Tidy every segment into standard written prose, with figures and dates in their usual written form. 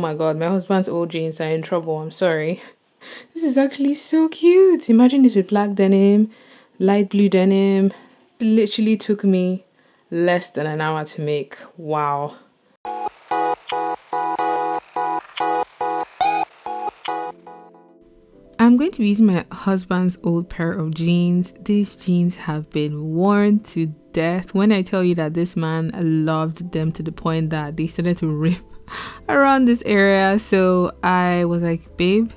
my god, my husband's old jeans are in trouble. I'm sorry. This is actually so cute. Imagine this with black denim, light blue denim. It literally took me less than an hour to make. Wow. I'm going to be using my husband's old pair of jeans. These jeans have been worn to death. When I tell you that this man loved them to the point that they started to rip around this area. So I was like, babe,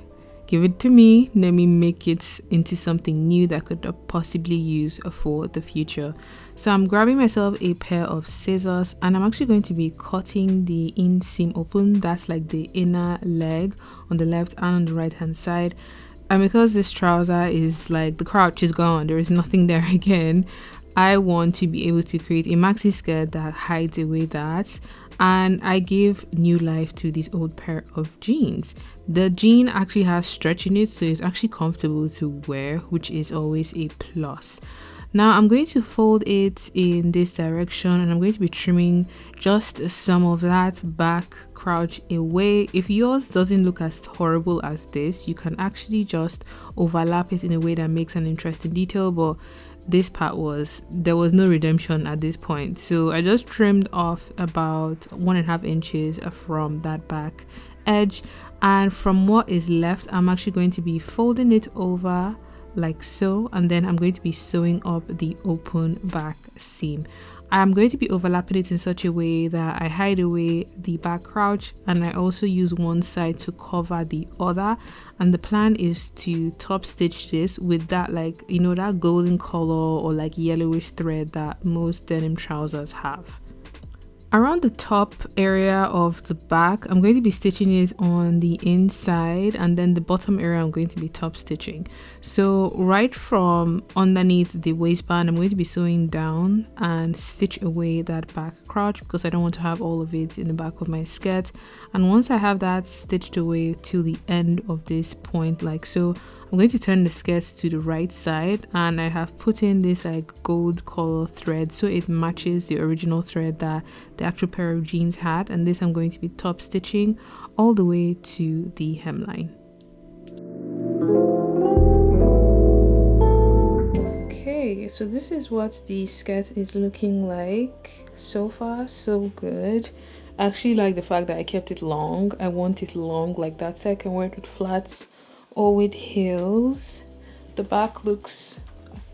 give it to me. Let me make it into something new that I could possibly use for the future. So I'm grabbing myself a pair of scissors and I'm actually going to be cutting the inseam open. That's like the inner leg on the left and on the right hand side. And because this trouser is like the crotch is gone, there is nothing there again, I want to be able to create a maxi skirt that hides away that, and I give new life to this old pair of jeans. The jean actually has stretch in it, so it's actually comfortable to wear, which is always a plus. Now I'm going to fold it in this direction and I'm going to be trimming just some of that back crouch away. If yours doesn't look as horrible as this, you can actually just overlap it in a way that makes an interesting detail, but this part there was no redemption at this point. So I just trimmed off about 1.5 inches from that back edge, and from what is left I'm actually going to be folding it over like so, and then I'm going to be sewing up the open back seam. I'm going to be overlapping it in such a way that I hide away the back crouch and I also use one side to cover the other, and the plan is to top stitch this with that, like, you know, that golden color or like yellowish thread that most denim trousers have. Around the top area of the back, I'm going to be stitching it on the inside, and then the bottom area I'm going to be top stitching. So right from underneath the waistband, I'm going to be sewing down and stitch away that back crotch because I don't want to have all of it in the back of my skirt. And once I have that stitched away to the end of this point like so, I'm going to turn the skirt to the right side, and I have put in this like gold color thread so it matches the original thread that the actual pair of jeans had, and this I'm going to be top stitching all the way to the hemline. Okay, so this is what the skirt is looking like. So far so good. I actually like the fact that I kept it long. I want it long like that so I can wear it with flats or with heels. The back looks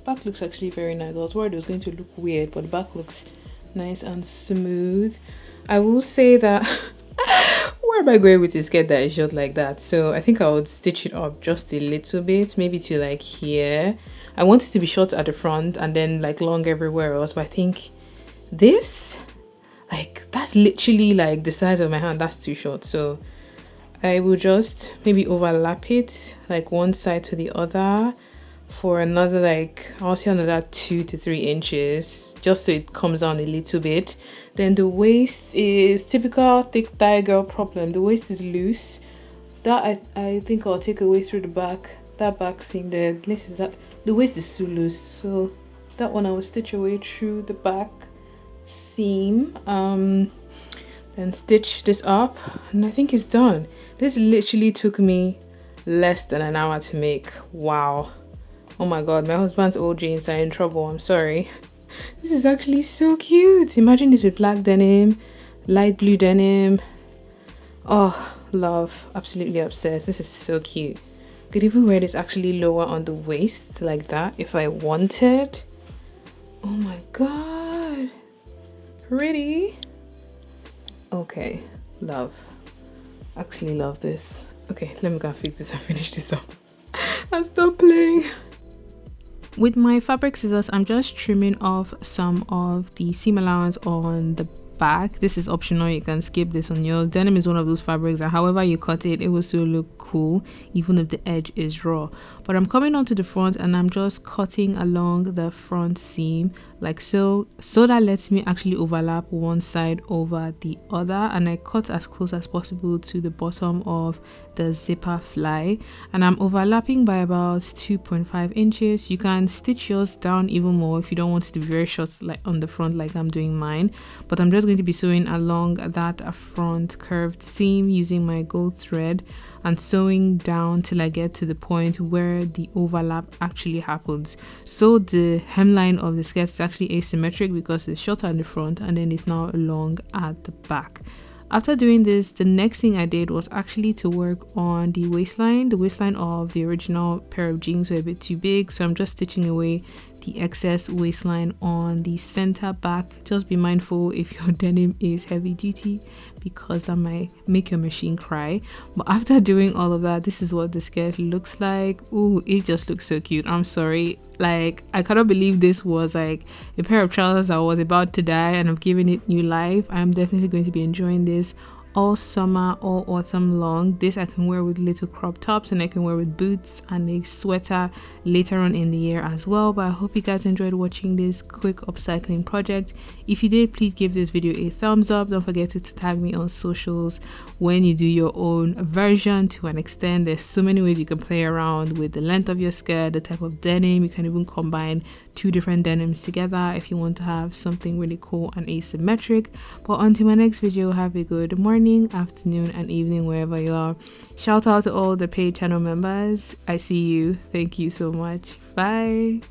actually very nice. I was worried it was going to look weird, but the back looks nice and smooth. I will say that where am I going with a skirt that is short like that? So I think I would stitch it up just a little bit, maybe to like here. I want it to be short at the front and then like long everywhere else, but I think this, like, that's literally like the size of my hand. That's too short, so I will just maybe overlap it like one side to the other for another, like, I'll say another 2 to 3 inches, just so it comes down a little bit. Then the waist is typical thick thigh girl problem. The waist is loose. That I think I'll take away through the back. That back seam there, the waist is too loose, so that one I will stitch away through the back seam. Then stitch this up and I think it's done. This literally took me less than an hour to make. Wow. Oh my god, my husband's old jeans are in trouble. I'm sorry. This is actually so cute. Imagine this with black denim, light blue denim. Oh, love. Absolutely obsessed. This is so cute. Could even wear this actually lower on the waist like that if I wanted. Oh my god. Pretty. Okay, love. Actually love this. Okay, let me go and fix this and finish this up. And stop playing. With my fabric scissors, I'm just trimming off some of the seam allowance on the back. This is optional, you can skip this on yours. Denim is one of those fabrics that however you cut it, it will still look cool even if the edge is raw. But I'm coming onto the front and I'm just cutting along the front seam like so that lets me actually overlap one side over the other, and I cut as close as possible to the bottom of the zipper fly, and I'm overlapping by about 2.5 inches. You can stitch yours down even more if you don't want it to be very short like on the front like I'm doing mine, but I'm just just going to be sewing along that front curved seam using my gold thread and sewing down till I get to the point where the overlap actually happens. So the hemline of the skirt is actually asymmetric because it's shorter at the front and then it's now long at the back. After doing this, the next thing I did was actually to work on the waistline. The waistline of the original pair of jeans were a bit too big, so I'm just stitching away the excess waistline on the center back. Just be mindful if your denim is heavy duty because that might make your machine cry. But after doing all of that, this is what the skirt looks like. Ooh, it just looks so cute. I'm sorry, like I cannot believe this was like a pair of trousers that was about to die and I've given it new life. I'm definitely going to be enjoying this all summer, all autumn long. This I can wear with little crop tops and I can wear with boots and a sweater later on in the year as well. But I hope you guys enjoyed watching this quick upcycling project. If you did, please give this video a thumbs up. Don't forget to tag me on socials when you do your own version. To an extent, there's so many ways you can play around with the length of your skirt, the type of denim. You can even combine two different denims together if you want to have something really cool and asymmetric. But until my next video, have a good morning, afternoon and evening wherever you are. Shout out to all the paid channel members. I see you. Thank you so much. Bye.